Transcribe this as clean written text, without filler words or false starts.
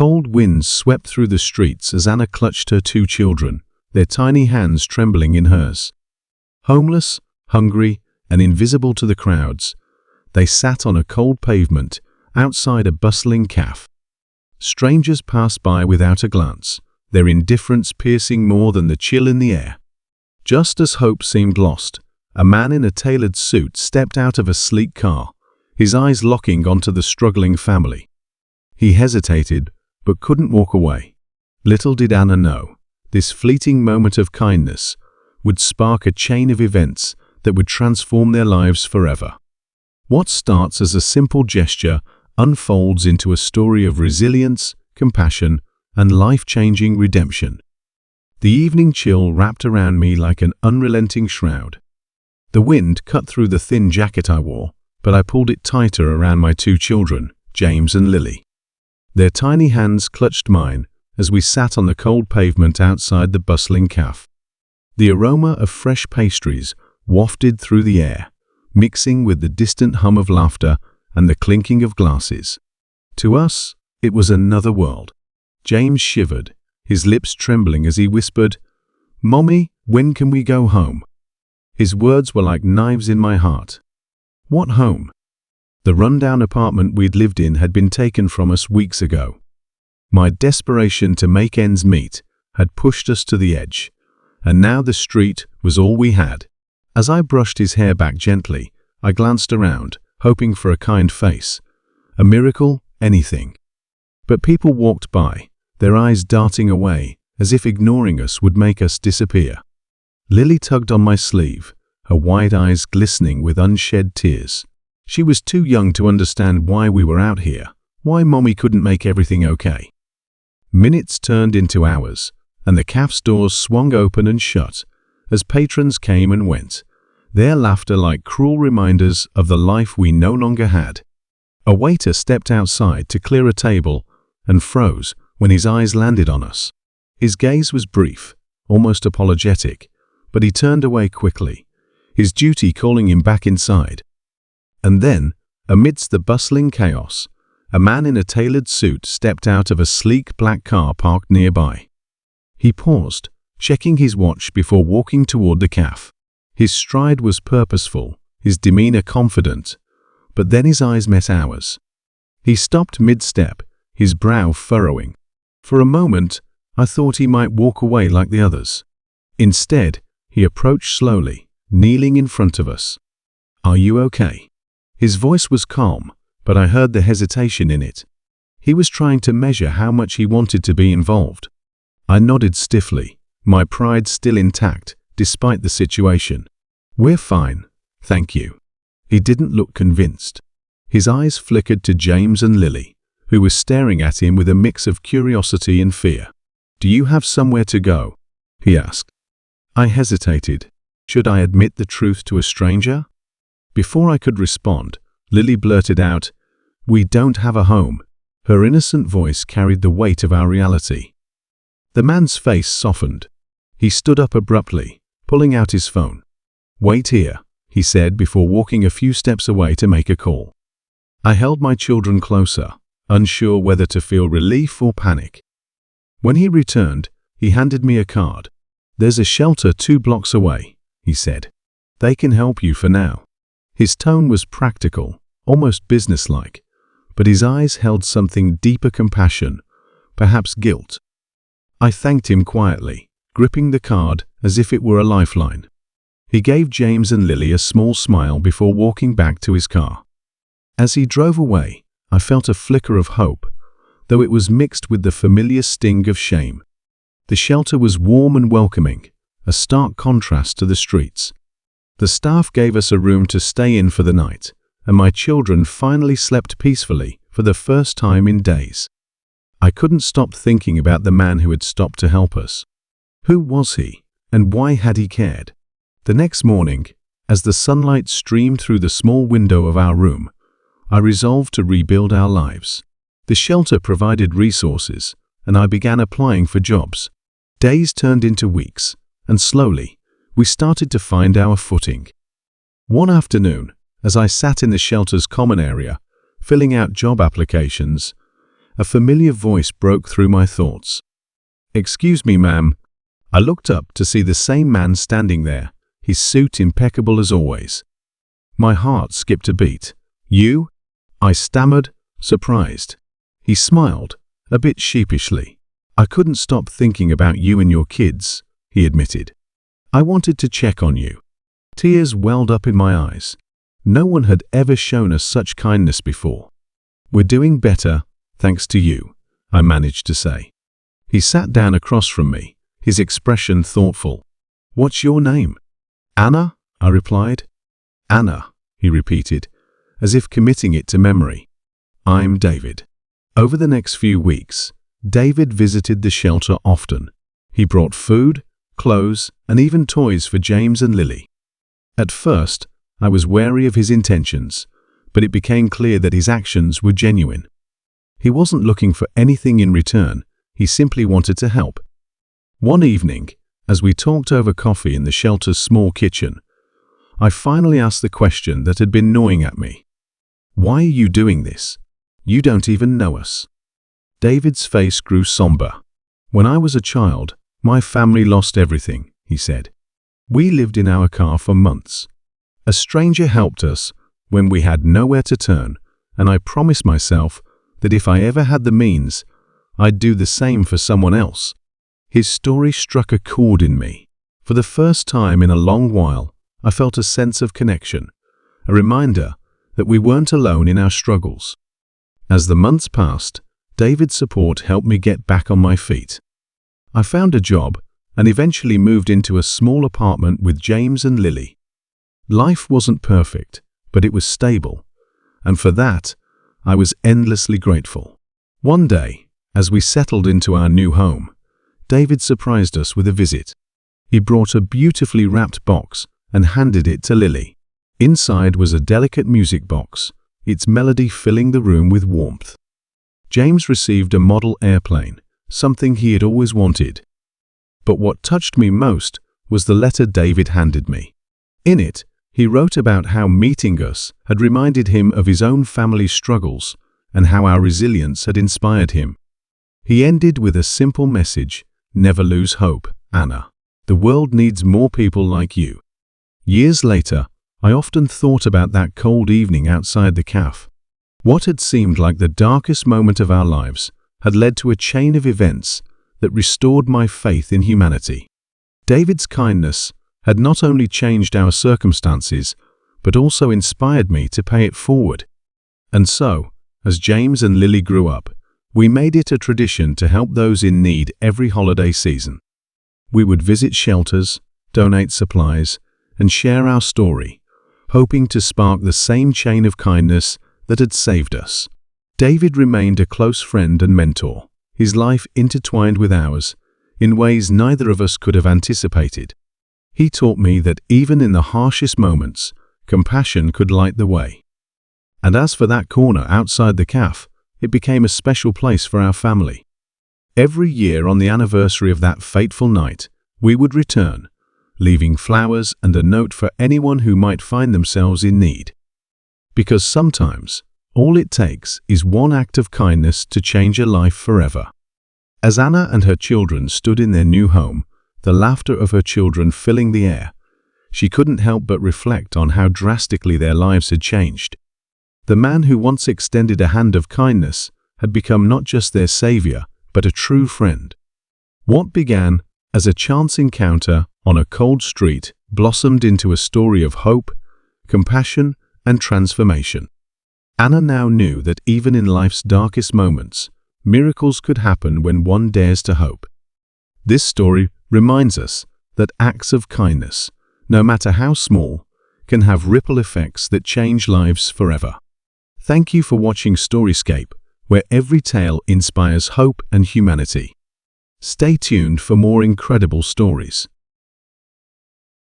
cold winds swept through the streets as Anna clutched her two children, their tiny hands trembling in hers. Homeless, hungry, and invisible to the crowds, they sat on a cold pavement outside a bustling cafe. Strangers passed by without a glance, their indifference piercing more than the chill in the air. Just as hope seemed lost, a man in a tailored suit stepped out of a sleek car, his eyes locking onto the struggling family. He hesitated, but couldn't walk away. Little did Anna know, this fleeting moment of kindness would spark a chain of events that would transform their lives forever. What starts as a simple gesture unfolds into a story of resilience, compassion, and life-changing redemption. The evening chill wrapped around me like an unrelenting shroud. The wind cut through the thin jacket I wore, but I pulled it tighter around my two children, James and Lily. Their tiny hands clutched mine as we sat on the cold pavement outside the bustling cafe. The aroma of fresh pastries wafted through the air, mixing with the distant hum of laughter and the clinking of glasses. To us, it was another world. James shivered, his lips trembling as he whispered, "Mommy, when can we go home?" His words were like knives in my heart. What home? The rundown apartment we'd lived in had been taken from us weeks ago. My desperation to make ends meet had pushed us to the edge, and now the street was all we had. As I brushed his hair back gently, I glanced around, hoping for a kind face. A miracle, anything. But people walked by, their eyes darting away, as if ignoring us would make us disappear. Lily tugged on my sleeve, her wide eyes glistening with unshed tears. She was too young to understand why we were out here, why Mommy couldn't make everything okay. Minutes turned into hours, and the cafe's doors swung open and shut as patrons came and went, their laughter like cruel reminders of the life we no longer had. A waiter stepped outside to clear a table and froze when his eyes landed on us. His gaze was brief, almost apologetic, but he turned away quickly, his duty calling him back inside. And then, amidst the bustling chaos, a man in a tailored suit stepped out of a sleek black car parked nearby. He paused, checking his watch before walking toward the cafe. His stride was purposeful, his demeanor confident, but then his eyes met ours. He stopped mid-step, his brow furrowing. For a moment, I thought he might walk away like the others. Instead, he approached slowly, kneeling in front of us. "Are you okay?" His voice was calm, but I heard the hesitation in it. He was trying to measure how much he wanted to be involved. I nodded stiffly, my pride still intact, despite the situation. "We're fine, thank you." He didn't look convinced. His eyes flickered to James and Lily, who were staring at him with a mix of curiosity and fear. "Do you have somewhere to go?" he asked. I hesitated. Should I admit the truth to a stranger? Before I could respond, Lily blurted out, "We don't have a home." Her innocent voice carried the weight of our reality. The man's face softened. He stood up abruptly, pulling out his phone. "Wait here," he said before walking a few steps away to make a call. I held my children closer, unsure whether to feel relief or panic. When he returned, he handed me a card. "There's a shelter 2 blocks away," he said. "They can help you for now." His tone was practical, almost businesslike, but his eyes held something deeper: compassion, perhaps guilt. I thanked him quietly, gripping the card as if it were a lifeline. He gave James and Lily a small smile before walking back to his car. As he drove away, I felt a flicker of hope, though it was mixed with the familiar sting of shame. The shelter was warm and welcoming, a stark contrast to the streets. The staff gave us a room to stay in for the night, and my children finally slept peacefully for the first time in days. I couldn't stop thinking about the man who had stopped to help us. Who was he, and why had he cared? The next morning, as the sunlight streamed through the small window of our room, I resolved to rebuild our lives. The shelter provided resources, and I began applying for jobs. Days turned into weeks, and slowly, we started to find our footing. One afternoon, as I sat in the shelter's common area, filling out job applications, a familiar voice broke through my thoughts. "Excuse me, ma'am." I looked up to see the same man standing there, his suit impeccable as always. My heart skipped a beat. "You?" I stammered, surprised. He smiled, a bit sheepishly. "I couldn't stop thinking about you and your kids," he admitted. "I wanted to check on you." Tears welled up in my eyes. No one had ever shown us such kindness before. "We're doing better, thanks to you," I managed to say. He sat down across from me, his expression thoughtful. "What's your name?" "Anna," I replied. "Anna," he repeated, as if committing it to memory. "I'm David." Over the next few weeks, David visited the shelter often. He brought food, clothes, and even toys for James and Lily. At first, I was wary of his intentions, but it became clear that his actions were genuine. He wasn't looking for anything in return, he simply wanted to help. One evening, as we talked over coffee in the shelter's small kitchen, I finally asked the question that had been gnawing at me. "Why are you doing this? You don't even know us." David's face grew somber. "When I was a child, my family lost everything," he said. "We lived in our car for months. A stranger helped us when we had nowhere to turn, and I promised myself that if I ever had the means, I'd do the same for someone else." His story struck a chord in me. For the first time in a long while, I felt a sense of connection, a reminder that we weren't alone in our struggles. As the months passed, David's support helped me get back on my feet. I found a job and eventually moved into a small apartment with James and Lily. Life wasn't perfect, but it was stable, and for that, I was endlessly grateful. One day, as we settled into our new home, David surprised us with a visit. He brought a beautifully wrapped box and handed it to Lily. Inside was a delicate music box, its melody filling the room with warmth. James received a model airplane, something he had always wanted. But what touched me most was the letter David handed me. In it, he wrote about how meeting us had reminded him of his own family's struggles and how our resilience had inspired him. He ended with a simple message: "Never lose hope, Anna. The world needs more people like you." Years later, I often thought about that cold evening outside the cafe. What had seemed like the darkest moment of our lives had led to a chain of events that restored my faith in humanity. David's kindness had not only changed our circumstances, but also inspired me to pay it forward. And so, as James and Lily grew up, we made it a tradition to help those in need every holiday season. We would visit shelters, donate supplies, and share our story, hoping to spark the same chain of kindness that had saved us. David remained a close friend and mentor, his life intertwined with ours in ways neither of us could have anticipated. He taught me that even in the harshest moments, compassion could light the way. And as for that corner outside the cafe, it became a special place for our family. Every year on the anniversary of that fateful night, we would return, leaving flowers and a note for anyone who might find themselves in need. Because sometimes, all it takes is one act of kindness to change a life forever. As Anna and her children stood in their new home, the laughter of her children filling the air, she couldn't help but reflect on how drastically their lives had changed. The man who once extended a hand of kindness had become not just their savior, but a true friend. What began as a chance encounter on a cold street blossomed into a story of hope, compassion, and transformation. Anna now knew that even in life's darkest moments, miracles could happen when one dares to hope. This story reminds us that acts of kindness, no matter how small, can have ripple effects that change lives forever. Thank you for watching Storyscape, where every tale inspires hope and humanity. Stay tuned for more incredible stories.